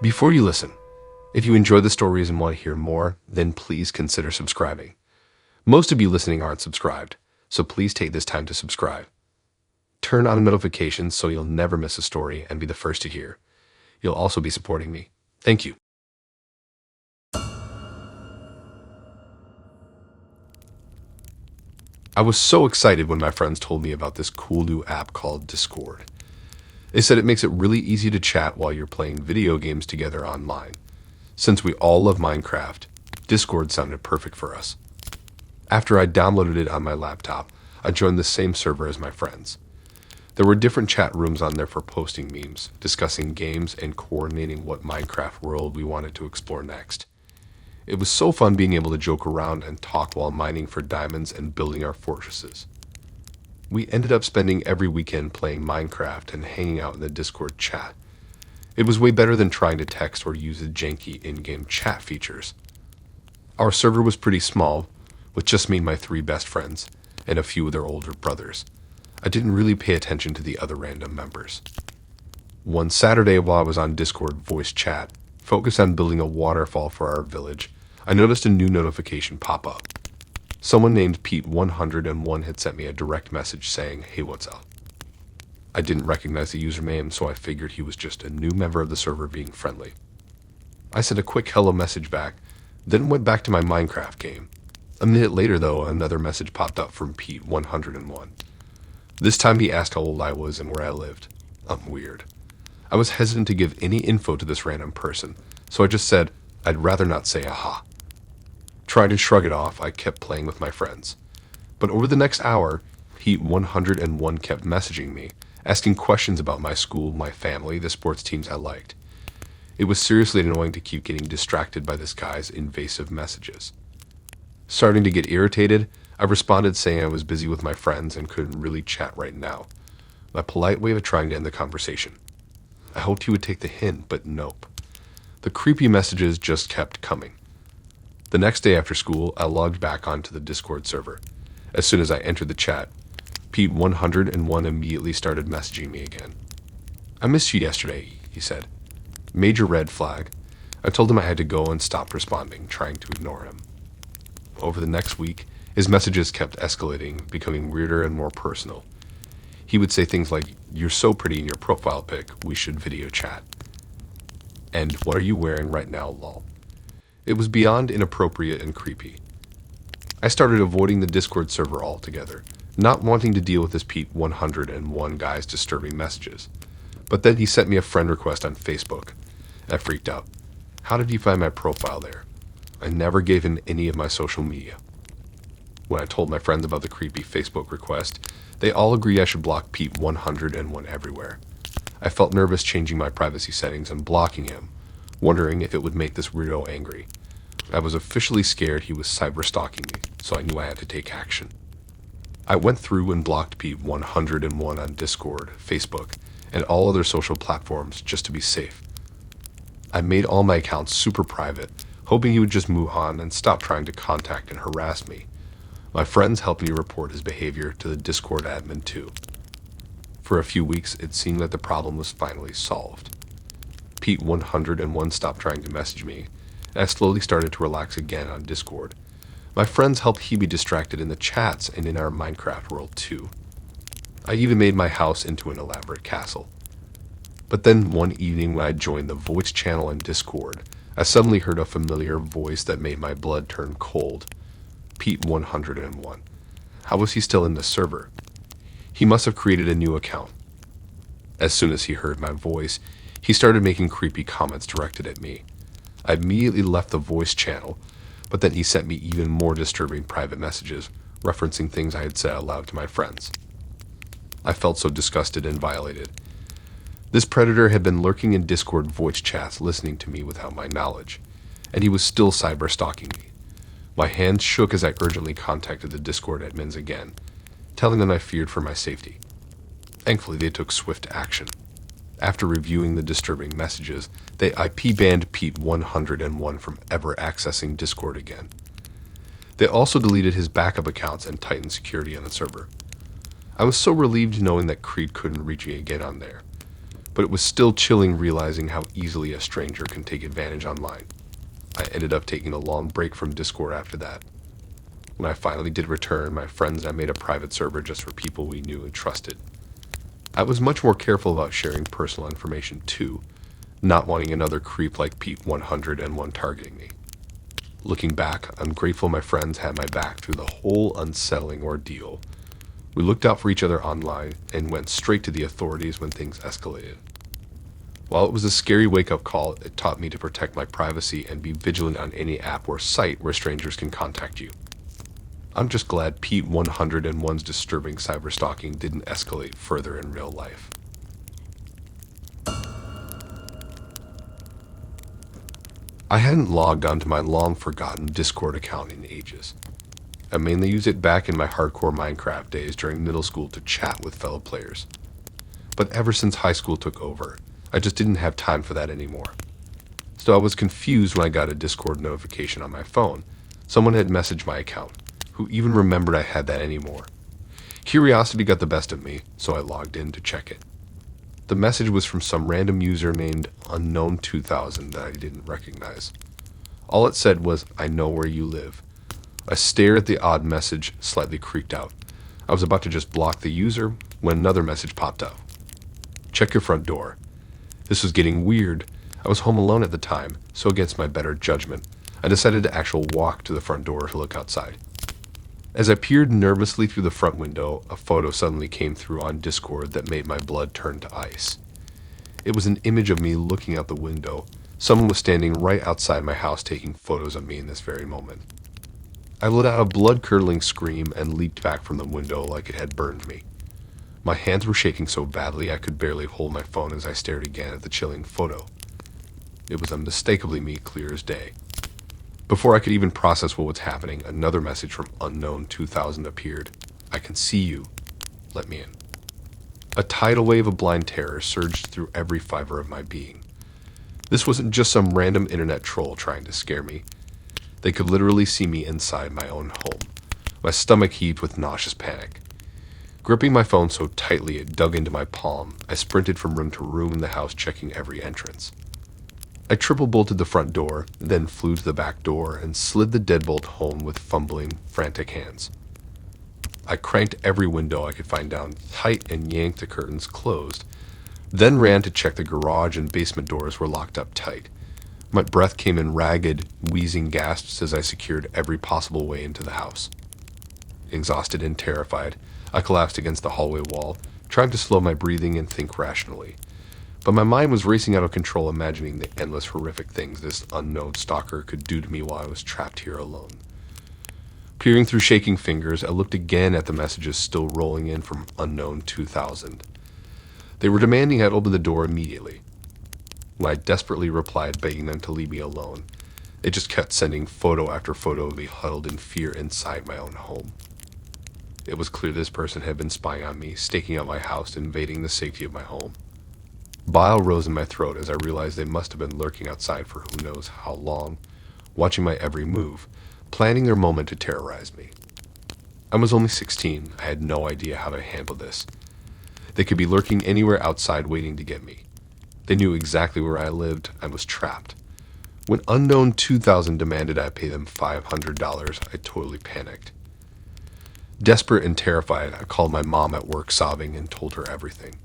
Before you listen, if you enjoy the stories and want to hear more, then please consider subscribing. Most of you listening aren't subscribed, so please take this time to subscribe. Turn on notifications so you'll never miss a story and be the first to hear. You'll also be supporting me. Thank you. I was so excited when my friends told me about this cool new app called Discord. They said it makes it really easy to chat while you're playing video games together online. Since we all love Minecraft, Discord sounded perfect for us. After I downloaded it on my laptop, I joined the same server as my friends. There were different chat rooms on there for posting memes, discussing games, and coordinating what Minecraft world we wanted to explore next. It was so fun being able to joke around and talk while mining for diamonds and building our fortresses. We ended up spending every weekend playing Minecraft and hanging out in the Discord chat. It was way better than trying to text or use the janky in-game chat features. Our server was pretty small, with just me and my 3 best friends, and a few of their older brothers. I didn't really pay attention to the other random members. One Saturday while I was on Discord voice chat, focused on building a waterfall for our village, I noticed a new notification pop up. Someone named Pete101 had sent me a direct message saying, "Hey, what's up?" I didn't recognize the username, so I figured he was just a new member of the server being friendly. I sent a quick hello message back, then went back to my Minecraft game. A minute later, though, another message popped up from Pete101. This time he asked how old I was and where I lived. I'm weird. I was hesitant to give any info to this random person, so I just said, I'd rather not say aha. Trying to shrug it off, I kept playing with my friends. But over the next hour, Pete101 kept messaging me, asking questions about my school, my family, the sports teams I liked. It was seriously annoying to keep getting distracted by this guy's invasive messages. Starting to get irritated, I responded saying I was busy with my friends and couldn't really chat right now. My polite way of trying to end the conversation. I hoped he would take the hint, but nope. The creepy messages just kept coming. The next day after school, I logged back onto the Discord server. As soon as I entered the chat, Pete101 immediately started messaging me again. "I missed you yesterday," he said. Major red flag. I told him I had to go and stopped responding, trying to ignore him. Over the next week, his messages kept escalating, becoming weirder and more personal. He would say things like, "You're so pretty in your profile pic, we should video chat." And "What are you wearing right now, lol?" It was beyond inappropriate and creepy. I started avoiding the Discord server altogether, not wanting to deal with this Pete101 guy's disturbing messages. But then he sent me a friend request on Facebook. I freaked out. How did he find my profile there? I never gave him any of my social media. When I told my friends about the creepy Facebook request, they all agree I should block Pete101 everywhere. I felt nervous changing my privacy settings and blocking him, wondering if it would make this weirdo angry. I was officially scared he was cyber-stalking me, so I knew I had to take action. I went through and blocked Pete101 on Discord, Facebook, and all other social platforms just to be safe. I made all my accounts super private, hoping he would just move on and stop trying to contact and harass me. My friends helped me report his behavior to the Discord admin too. For a few weeks, it seemed that the problem was finally solved. Pete101 stopped trying to message me, and I slowly started to relax again on Discord. My friends helped he be distracted in the chats and in our Minecraft world too. I even made my house into an elaborate castle. But then one evening when I joined the voice channel in Discord, I suddenly heard a familiar voice that made my blood turn cold. Pete101. How was he still in the server? He must have created a new account. As soon as he heard my voice, he started making creepy comments directed at me. I immediately left the voice channel, but then he sent me even more disturbing private messages, referencing things I had said aloud to my friends. I felt so disgusted and violated. This predator had been lurking in Discord voice chats listening to me without my knowledge, and he was still cyber-stalking me. My hands shook as I urgently contacted the Discord admins again, telling them I feared for my safety. Thankfully, they took swift action. After reviewing the disturbing messages, they IP banned Pete101 from ever accessing Discord again. They also deleted his backup accounts and tightened security on the server. I was so relieved knowing that Creed couldn't reach me again on there. but it was still chilling realizing how easily a stranger can take advantage online. I ended up taking a long break from Discord after that. When I finally did return, my friends and I made a private server just for people we knew and trusted. I was much more careful about sharing personal information too, not wanting another creep like Pete 101 targeting me. Looking back, I'm grateful my friends had my back through the whole unsettling ordeal. We looked out for each other online and went straight to the authorities when things escalated. While it was a scary wake-up call, it taught me to protect my privacy and be vigilant on any app or site where strangers can contact you. I'm just glad Pete 101's disturbing cyberstalking didn't escalate further in real life. I hadn't logged onto my long-forgotten Discord account in ages. I mainly used it back in my hardcore Minecraft days during middle school to chat with fellow players. But ever since high school took over, I just didn't have time for that anymore. So I was confused when I got a Discord notification on my phone. Someone had messaged my account, who even remembered I had that anymore. Curiosity got the best of me, so I logged in to check it. The message was from some random user named Unknown2000 that I didn't recognize. All it said was, "I know where you live." I stared at the odd message, slightly creeped out. I was about to just block the user when another message popped up. "Check your front door." This was getting weird. I was home alone at the time, so against my better judgment, I decided to actually walk to the front door to look outside. As I peered nervously through the front window, a photo suddenly came through on Discord that made my blood turn to ice. It was an image of me looking out the window. Someone was standing right outside my house taking photos of me in this very moment. I let out a blood-curdling scream and leaped back from the window like it had burned me. My hands were shaking so badly I could barely hold my phone as I stared again at the chilling photo. It was unmistakably me, clear as day. Before I could even process what was happening, another message from Unknown2000 appeared. "I can see you. Let me in." A tidal wave of blind terror surged through every fiber of my being. This wasn't just some random internet troll trying to scare me. They could literally see me inside my own home. My stomach heaved with nauseous panic. Gripping my phone so tightly it dug into my palm, I sprinted from room to room in the house checking every entrance. I triple-bolted the front door, then flew to the back door and slid the deadbolt home with fumbling, frantic hands. I cranked every window I could find down tight and yanked the curtains closed, then ran to check the garage and basement doors were locked up tight. My breath came in ragged, wheezing gasps as I secured every possible way into the house. Exhausted and terrified, I collapsed against the hallway wall, trying to slow my breathing and think rationally. But my mind was racing out of control, imagining the endless horrific things this unknown stalker could do to me while I was trapped here alone. Peering through shaking fingers, I looked again at the messages still rolling in from Unknown2000. They were demanding I'd open the door immediately. When I desperately replied, begging them to leave me alone, they just kept sending photo after photo of me huddled in fear inside my own home. It was clear this person had been spying on me, staking out my house, invading the safety of my home. Bile rose in my throat as I realized they must have been lurking outside for who knows how long, watching my every move, planning their moment to terrorize me. I was only 16. I had no idea how to handle this. They could be lurking anywhere outside waiting to get me. They knew exactly where I lived. I was trapped. When Unknown2000 demanded I pay them $500, I totally panicked. Desperate and terrified, I called my mom at work sobbing and told her everything.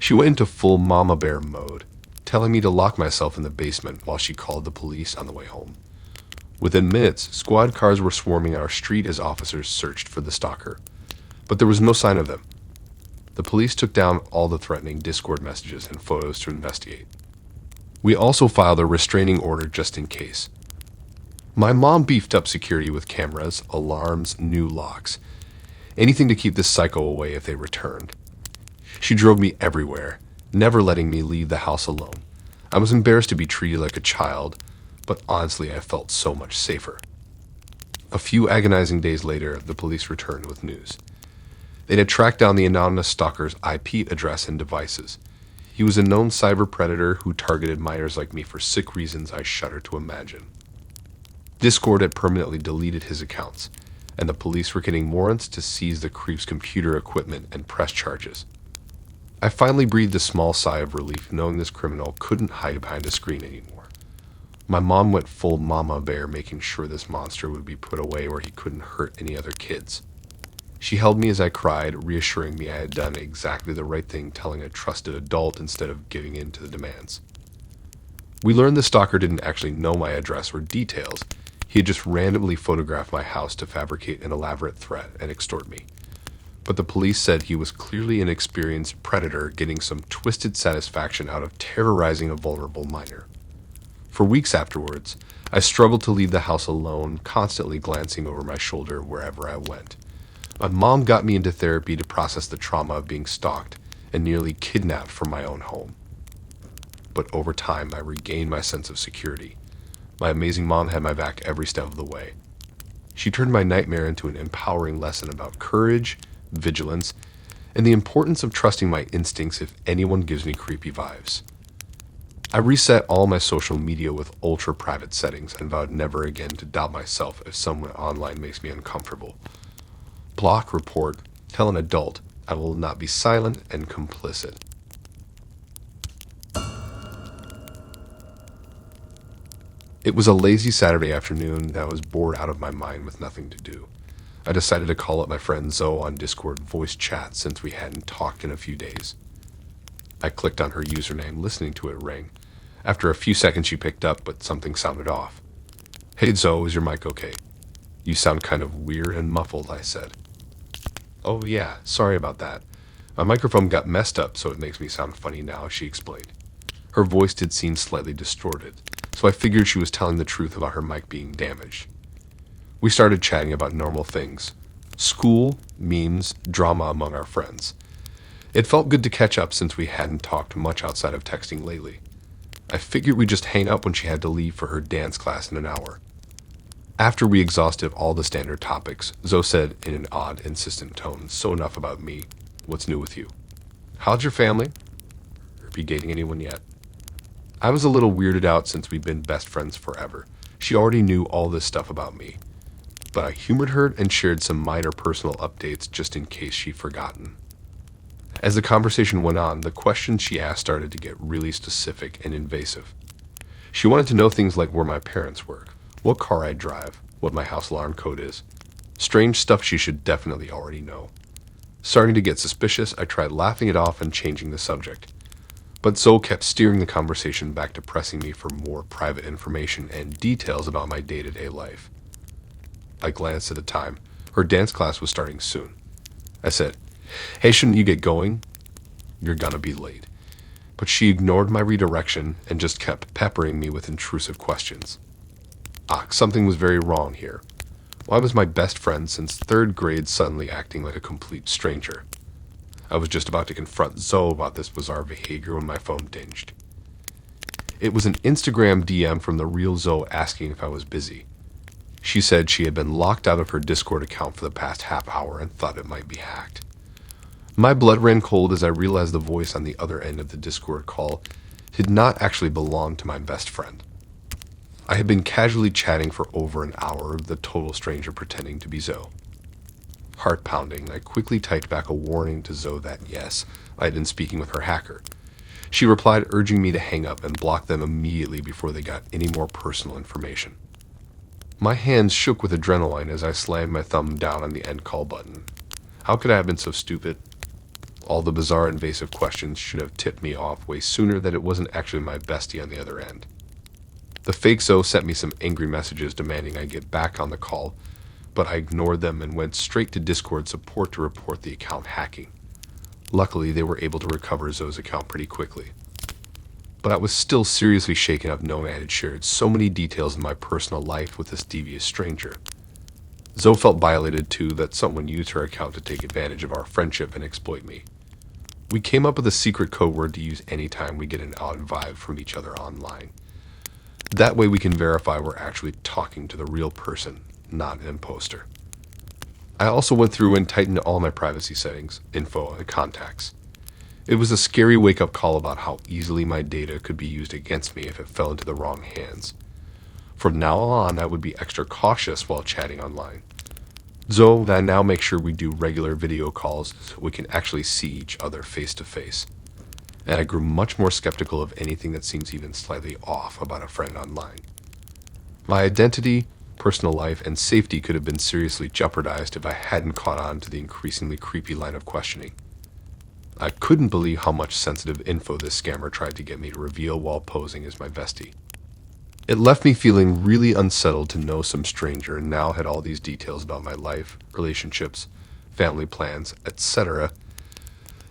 She went into full mama bear mode, telling me to lock myself in the basement while she called the police on the way home. Within minutes, squad cars were swarming our street as officers searched for the stalker, but there was no sign of them. The police took down all the threatening Discord messages and photos to investigate. We also filed a restraining order just in case. My mom beefed up security with cameras, alarms, new locks, anything to keep this psycho away if they returned. She drove me everywhere, never letting me leave the house alone. I was embarrassed to be treated like a child, but honestly I felt so much safer. A few agonizing days later, the police returned with news. They had tracked down the anonymous stalker's IP address and devices. He was a known cyber predator who targeted minors like me for sick reasons I shudder to imagine. Discord had permanently deleted his accounts, and the police were getting warrants to seize the creep's computer equipment and press charges. I finally breathed a small sigh of relief knowing this criminal couldn't hide behind a screen anymore. My mom went full mama bear, making sure this monster would be put away where he couldn't hurt any other kids. She held me as I cried, reassuring me I had done exactly the right thing, telling a trusted adult instead of giving in to the demands. We learned the stalker didn't actually know my address or details. He had just randomly photographed my house to fabricate an elaborate threat and extort me. But the police said he was clearly an experienced predator getting some twisted satisfaction out of terrorizing a vulnerable minor. For weeks afterwards, I struggled to leave the house alone, constantly glancing over my shoulder wherever I went. My mom got me into therapy to process the trauma of being stalked and nearly kidnapped from my own home. But over time, I regained my sense of security. My amazing mom had my back every step of the way. She turned my nightmare into an empowering lesson about courage, vigilance, and the importance of trusting my instincts if anyone gives me creepy vibes. I reset all my social media with ultra-private settings and vowed never again to doubt myself if someone online makes me uncomfortable. Block, report, tell an adult I will not be silent and complicit. It was a lazy Saturday afternoon that I was bored out of my mind with nothing to do. I decided to call up my friend Zoe on Discord voice chat since we hadn't talked in a few days. I clicked on her username, listening to it ring. After a few seconds she picked up, but something sounded off. "Hey Zoe, is your mic okay? You sound kind of weird and muffled," I said. "Oh yeah, sorry about that. My microphone got messed up so it makes me sound funny now," she explained. Her voice did seem slightly distorted, so I figured she was telling the truth about her mic being damaged. We started chatting about normal things. School, memes, drama among our friends. It felt good to catch up since we hadn't talked much outside of texting lately. I figured we'd just hang up when she had to leave for her dance class in an hour. After we exhausted all the standard topics, Zoe said in an odd, insistent tone, "So enough about me. What's new with you? How's your family? Are you dating anyone yet?" I was a little weirded out since we'd been best friends forever. She already knew all this stuff about me. But I humored her and shared some minor personal updates just in case she'd forgotten. As the conversation went on, the questions she asked started to get really specific and invasive. She wanted to know things like where my parents work, what car I drive, what my house alarm code is. Strange stuff she should definitely already know. Starting to get suspicious, I tried laughing it off and changing the subject. But Zoe kept steering the conversation back to pressing me for more private information and details about my day-to-day life. I glanced at the time. Her dance class was starting soon. I said, "Hey, shouldn't you get going? You're gonna be late." But she ignored my redirection and just kept peppering me with intrusive questions. Something was very wrong here. Why was my best friend since third grade suddenly acting like a complete stranger? I was just about to confront Zoe about this bizarre behavior when my phone dinged. It was an Instagram DM from the real Zoe asking if I was busy. She said she had been locked out of her Discord account for the past half hour and thought it might be hacked. My blood ran cold as I realized the voice on the other end of the Discord call did not actually belong to my best friend. I had been casually chatting for over an hour with a total stranger pretending to be Zoe. Heart pounding, I quickly typed back a warning to Zoe that yes, I had been speaking with her hacker. She replied urging me to hang up and block them immediately before they got any more personal information. My hands shook with adrenaline as I slammed my thumb down on the end call button. How could I have been so stupid? All the bizarre invasive questions should have tipped me off way sooner that it wasn't actually my bestie on the other end. The fake Zoe sent me some angry messages demanding I get back on the call, but I ignored them and went straight to Discord support to report the account hacking. Luckily, they were able to recover Zoe's account pretty quickly. But I was still seriously shaken up knowing I had shared so many details of my personal life with this devious stranger. Zoe felt violated too that someone used her account to take advantage of our friendship and exploit me. We came up with a secret code word to use anytime we get an odd vibe from each other online. That way we can verify we're actually talking to the real person, not an imposter. I also went through and tightened all my privacy settings, info, and contacts. It was a scary wake-up call about how easily my data could be used against me if it fell into the wrong hands. From now on, I would be extra cautious while chatting online. Zoe and I now make sure we do regular video calls so we can actually see each other face to face. And I grew much more skeptical of anything that seems even slightly off about a friend online. My identity, personal life, and safety could have been seriously jeopardized if I hadn't caught on to the increasingly creepy line of questioning. I couldn't believe how much sensitive info this scammer tried to get me to reveal while posing as my bestie. It left me feeling really unsettled to know some stranger now had all these details about my life, relationships, family plans, etc.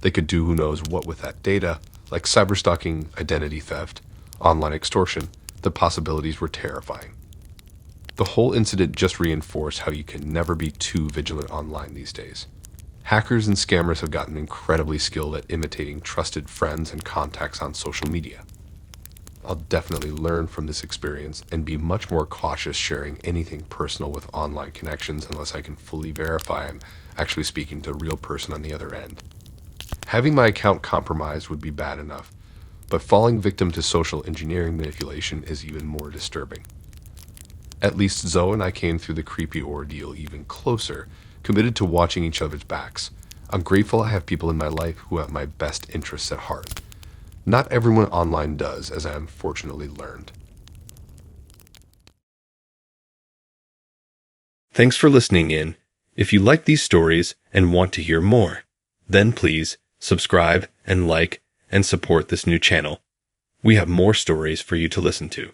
They could do who knows what with that data, like cyberstalking, identity theft, online extortion. The possibilities were terrifying. The whole incident just reinforced how you can never be too vigilant online these days. Hackers and scammers have gotten incredibly skilled at imitating trusted friends and contacts on social media. I'll definitely learn from this experience and be much more cautious sharing anything personal with online connections unless I can fully verify I'm actually speaking to a real person on the other end. Having my account compromised would be bad enough, but falling victim to social engineering manipulation is even more disturbing. At least Zoe and I came through the creepy ordeal even closer, committed to watching each other's backs. I'm grateful I have people in my life who have my best interests at heart. Not everyone online does, as I unfortunately learned. Thanks for listening in. If you like these stories and want to hear more, then please subscribe and like and support this new channel. We have more stories for you to listen to.